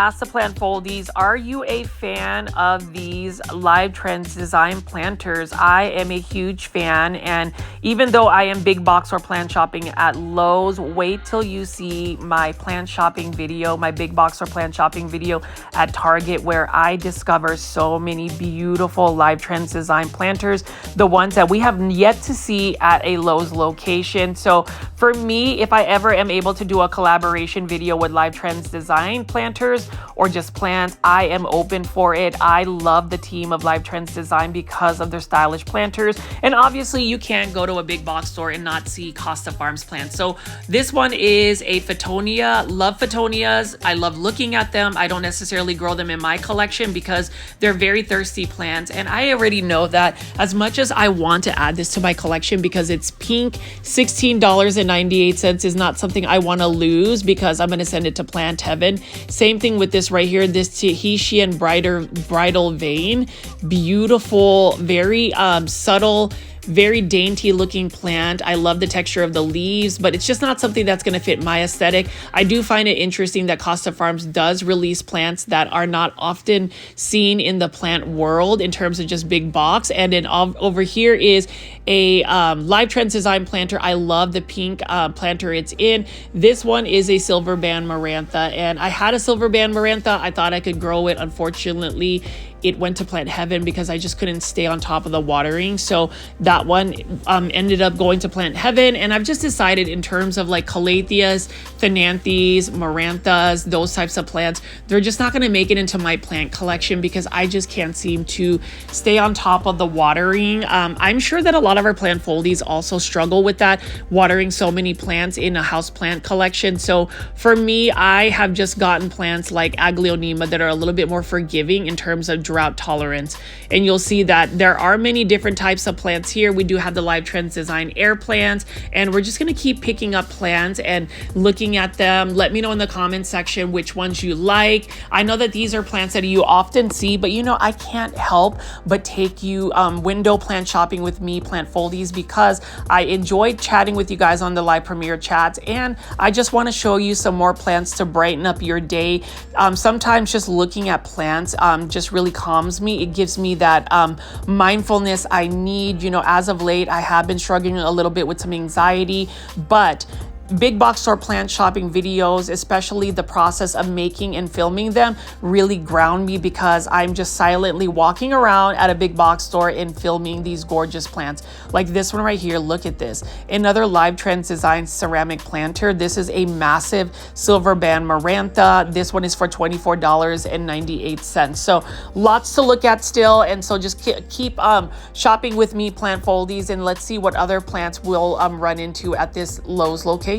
asked the plant foldies, are you a fan of these Live Trends design planters? I am a huge fan, and even though I am big box or plant shopping at Lowe's, wait till you see my plant shopping video, my big box or plant shopping video at Target, where I discover so many beautiful Live Trends design planters, the ones that we have yet to see at a Lowe's location. So for me, if I ever am able to do a collaboration video with Live Trends design planters or just plants, I am open for it. I love the team of Live Trends design because of their stylish planters. And obviously you can't go to a big box store and not see Costa Farms plants. So this one is a Photonia. Love Photonias. I love looking at them. I don't necessarily grow them in my collection because they're very thirsty plants. And I already know that as much as I want to add this to my collection because it's pink, $16.98 is not something I want to lose because I'm going to send it to Plant Heaven. Same thing with this right here, this Tahitian bridal vein. Beautiful, very subtle, very dainty looking plant. I love the texture of the leaves, but it's just not something that's going to fit my aesthetic. I do find it interesting that Costa Farms does release plants that are not often seen in the plant world in terms of just big box. And then over here is a Live Trends design planter. I love the pink planter it's in. This one is a silver band marantha, and I had a silver band marantha. I thought I could grow it. Unfortunately, it went to Plant Heaven because I just couldn't stay on top of the watering. So that one ended up going to Plant Heaven. And I've just decided in terms of like calatheas, thenanthes, maranthas, those types of plants, they're just not going to make it into my plant collection because I just can't seem to stay on top of the watering. I'm sure that a lot of our plant foldies also struggle with that, watering so many plants in a house plant collection. So for me, I have just gotten plants like Aglaonema that are a little bit more forgiving in terms of drought tolerance. And you'll see that there are many different types of plants here. We do have the Live Trends design air plants, and we're just going to keep picking up plants and looking at them. Let me know in the comment section which ones you like. I know that these are plants that you often see, but you know, I can't help but take you window plant shopping with me, plant foldies, because I enjoyed chatting with you guys on the live premiere chats, and I just want to show you some more plants to brighten up your day. Sometimes just looking at plants just really calms me. It gives me that mindfulness I need. You know, as of late, I have been struggling a little bit with some anxiety, but big box store plant shopping videos, especially the process of making and filming them, really ground me because I'm just silently walking around at a big box store and filming these gorgeous plants. Like this one right here, look at this. Another Live Trends design ceramic planter. This is a massive silver band marantha. This one is for $24.98. So lots to look at still. And so just keep shopping with me, plant foldies, and let's see what other plants we'll run into at this Lowe's location.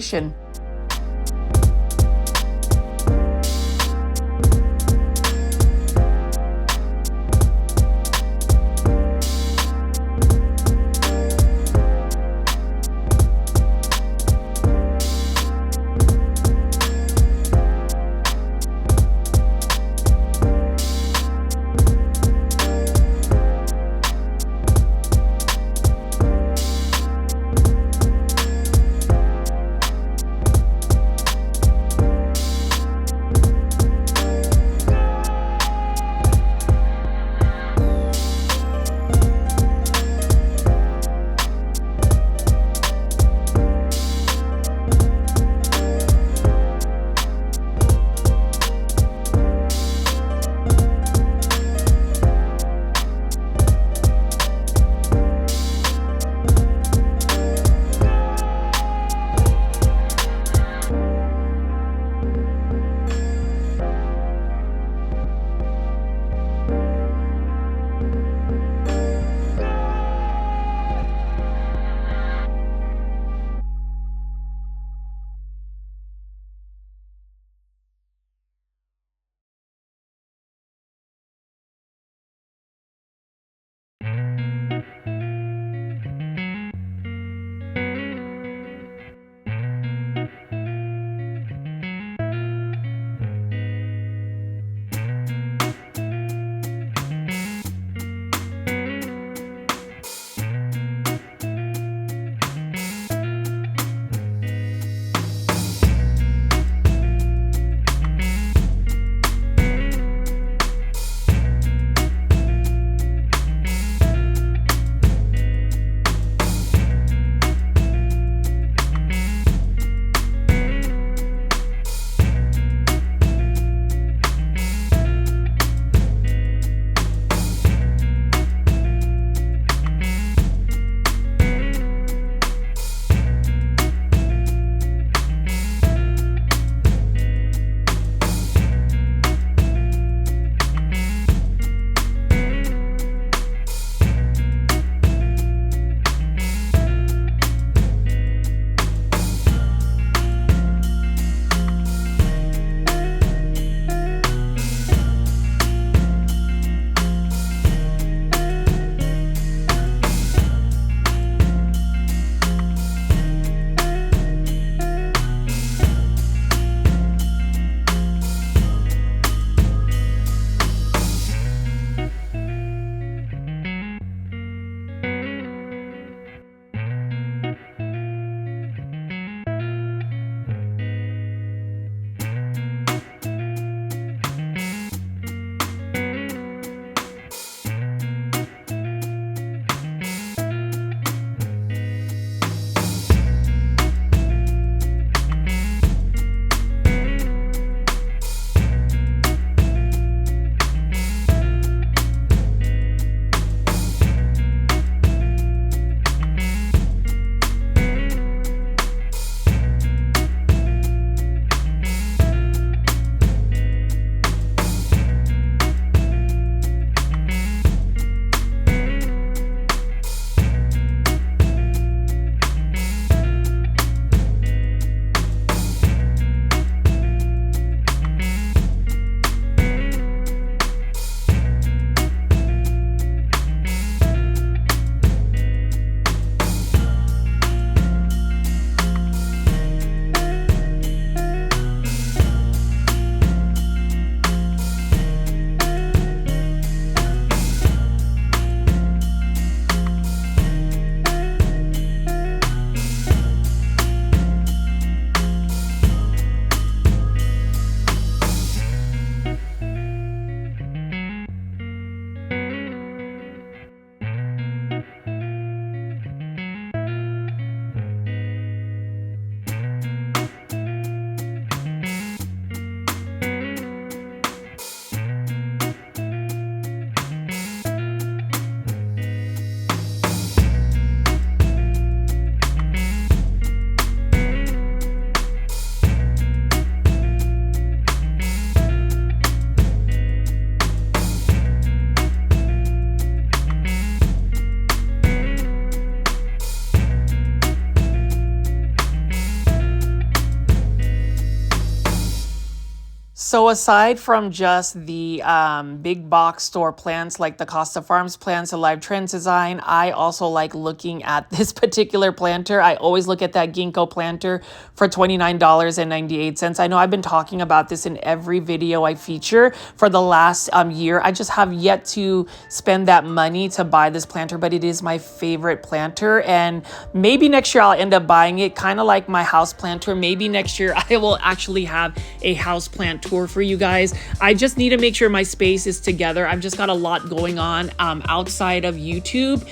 So aside from just the big box store plants like the Costa Farms plants, the Live Trends design, I also like looking at this particular planter. I always look at that ginkgo planter for $29.98. I know I've been talking about this in every video I feature for the last year. I just have yet to spend that money to buy this planter, but it is my favorite planter. And maybe next year I'll end up buying it, kind of like my house planter. Maybe next year I will actually have a house plant tour for you guys. I just need to make sure my space is together. I've just got a lot going on outside of YouTube.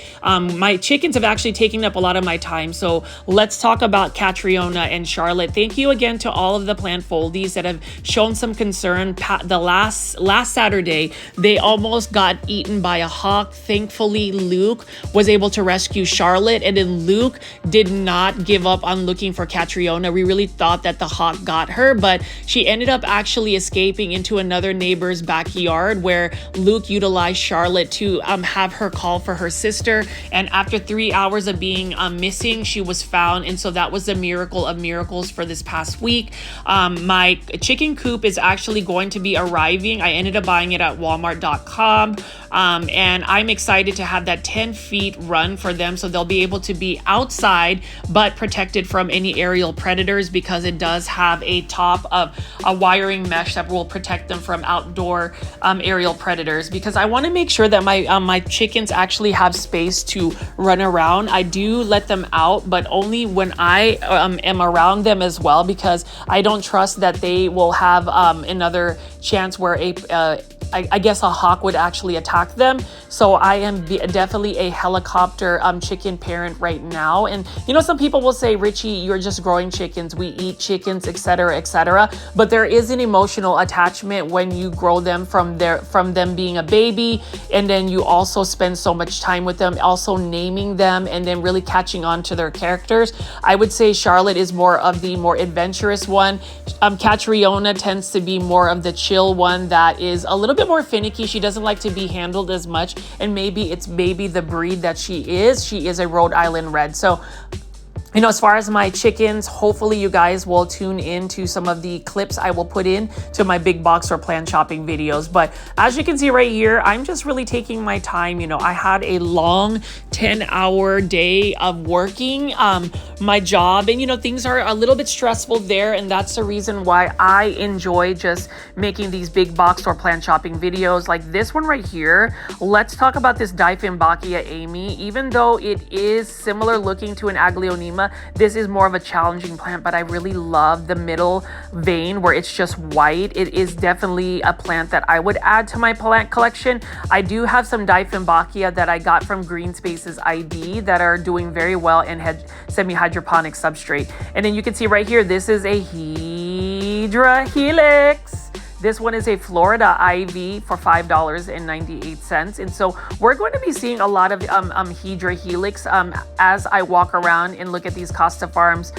My chickens have actually taken up a lot of my time. So let's talk about Catriona and Charlotte. Thank you again to all of the plant foldies that have shown some concern. The last Saturday, they almost got eaten by a hawk. Thankfully, Luke was able to rescue Charlotte, and then Luke did not give up on looking for Catriona. We really thought that the hawk got her, but she ended up actually escaping into another neighbor's backyard, where Luke utilized Charlotte to have her call for her sister. And after 3 hours of being missing, she was found. And so that was the miracle of miracles for this past week. My chicken coop is actually going to be arriving. I ended up buying it at walmart.com. And I'm excited to have that 10 feet run for them, so they'll be able to be outside but protected from any aerial predators, because it does have a top of a wiring mesh that will protect them from outdoor aerial predators, because I want to make sure that my chickens actually have space to run around. I do let them out, but only when I am around them as well, because I don't trust that they will have another chance where I guess a hawk would actually attack them. So I am definitely a helicopter chicken parent right now. And you know, some people will say, Richie, you're just growing chickens. We eat chickens, etc., etc. But there is an emotional attachment when you grow them from them being a baby, and then you also spend so much time with them, also naming them, and then really catching on to their characters. I would say Charlotte is more of the more adventurous one. Catriona tends to be more of the chill one that is a little bit more finicky. She doesn't like to be handled as much, and maybe it's the breed that she is. She is a Rhode Island Red. So, you know, as far as my chickens, hopefully you guys will tune in to some of the clips I will put in to my big box or plant shopping videos. But as you can see right here, I'm just really taking my time. You know, I had a long 10-hour day of working my job, and you know, things are a little bit stressful there, and that's the reason why I enjoy just making these big box or plant shopping videos like this one right here. Let's talk about this Dieffenbachia Amy. Even though it is similar looking to an Aglaonema, this is more of a challenging plant, but I really love the middle vein where it's just white. It is definitely a plant that I would add to my plant collection. I do have some Dieffenbachia that I got from Green Spaces ID that are doing very well in semi-hydroponic substrate. And then you can see right here, this is a Hydra Helix. This one is a Florida Ivy for $5.98. And so we're going to be seeing a lot of Hydra Helix as I walk around and look at these Costa Farms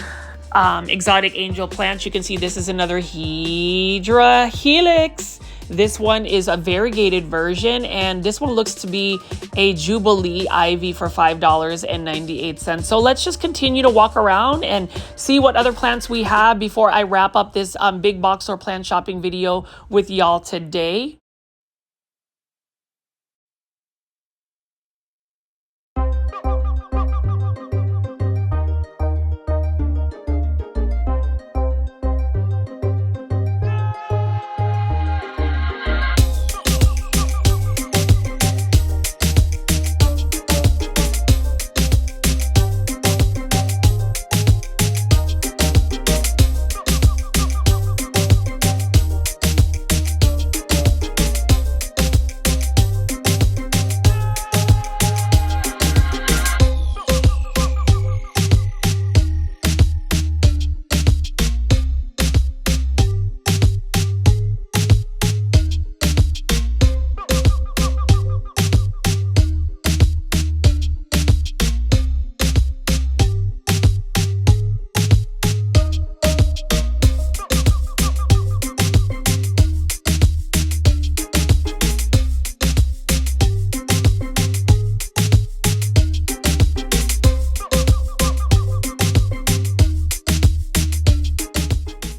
exotic angel plants. You can see this is another Hydra Helix. This one is a variegated version, and this one looks to be a Jubilee Ivy for $5.98. So let's just continue to walk around and see what other plants we have before I wrap up this big box or plant shopping video with y'all today.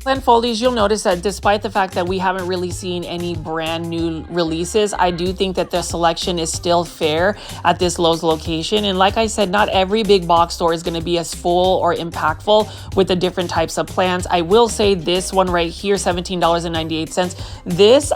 Plant Foldies, you'll notice that despite the fact that we haven't really seen any brand new releases, I do think that the selection is still fair at this Lowe's location. And like I said, not every big box store is going to be as full or impactful with the different types of plants. I will say this one right here, $17.98. This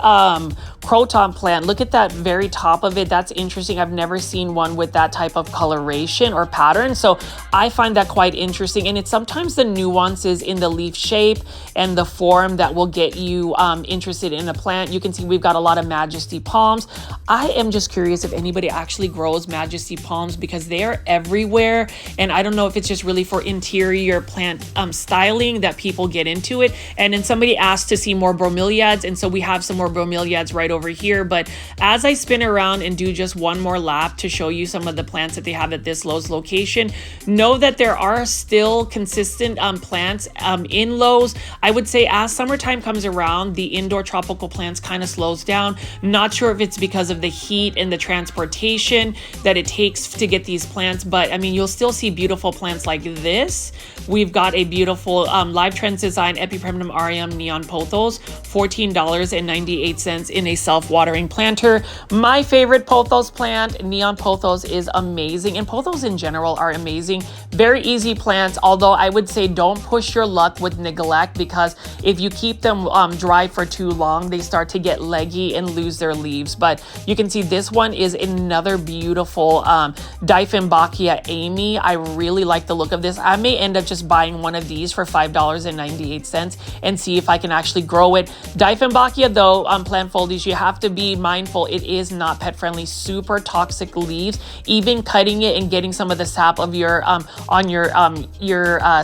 croton plant, look at that very top of it. That's interesting. I've never seen one with that type of coloration or pattern. So I find that quite interesting. And it's sometimes the nuances in the leaf shape and the form that will get you interested in a plant. You can see we've got a lot of Majesty palms. I am just curious if anybody actually grows Majesty palms because they're everywhere. And I don't know if it's just really for interior plant styling that people get into it. And then somebody asked to see more bromeliads. And so we have some more bromeliads right over here. But as I spin around and do just one more lap to show you some of the plants that they have at this Lowe's location, know that there are still consistent plants in Lowe's. I would say as summertime comes around, the indoor tropical plants kind of slows down. Not sure if it's because of the heat and the transportation that it takes to get these plants, but I mean, you'll still see beautiful plants like this. We've got a beautiful Live Trends Design Epipremnum Aureum Neon Pothos, $14.98 in a self-watering planter. My favorite pothos plant, Neon Pothos, is amazing, and pothos in general are amazing. Very easy plants, although I would say don't push your luck with neglect, because if you keep them dry for too long, they start to get leggy and lose their leaves. But you can see this one is another beautiful Dieffenbachia Amy. I really like the look of this. I may end up just buying one of these for $5.98 and see if I can actually grow it. Dieffenbachia though, Plant Foldies, you have to be mindful. It is not pet friendly, super toxic leaves. Even cutting it and getting some of the sap of your on your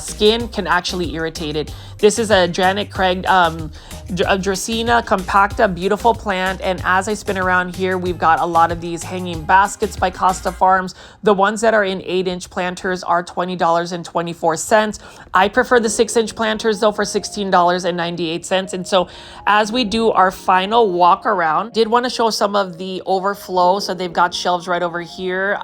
skin can actually irritate it. This is a Janet Craig Dracaena compacta, beautiful plant. And as I spin around here, we've got a lot of these hanging baskets by Costa Farms. The ones that are in 8-inch planters are $20.24. I prefer the 6-inch planters though for $16.98. And so as we do our final walk around, did want to show some of the overflow. So they've got shelves right over here.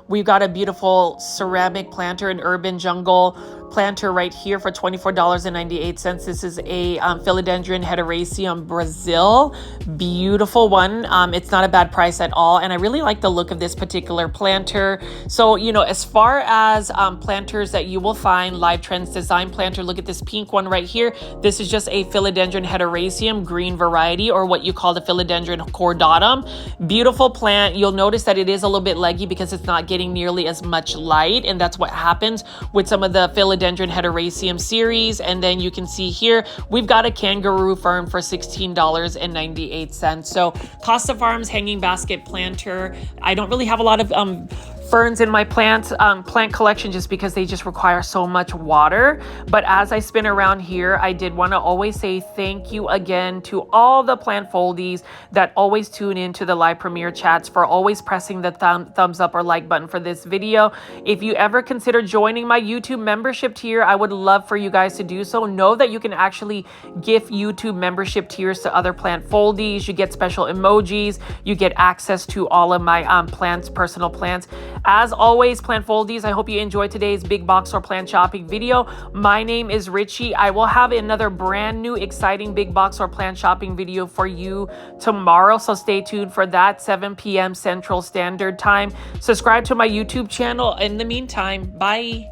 We've got a beautiful ceramic planter, an urban jungle planter right here for $24.98. This is a Philodendron Hederaceum Brazil. Beautiful one. It's not a bad price at all. And I really like the look of this particular planter. So, you know, as far as planters that you will find, Live Trends Design planter, look at this pink one right here. This is just a Philodendron Hederaceum green variety, or what you call the Philodendron cordatum. Beautiful plant. You'll notice that it is a little bit leggy because it's not getting nearly as much light. And that's what happens with some of the Philodendron Hederaceum series. And then you can see here, we've got a kangaroo fern for $16.98. So Costa Farms hanging basket planter. I don't really have a lot of ferns in my plant collection just because they just require so much water. But as I spin around here, I did want to always say thank you again to all the Plant Foldies that always tune into the live premiere chats, for always pressing the thumbs up or like button for this video. If you ever consider joining my YouTube membership tier, I would love for you guys to do so. Know that you can actually gift YouTube membership tiers to other Plant Foldies. You get special emojis. You get access to all of my personal plants. As always, Plant Foldies, I hope you enjoyed today's big box or plant shopping video. My name is Richie. I will have another brand new exciting big box or plant shopping video for you tomorrow, so stay tuned for that, 7 p.m. Central Standard Time. Subscribe to my YouTube channel. In the meantime, bye.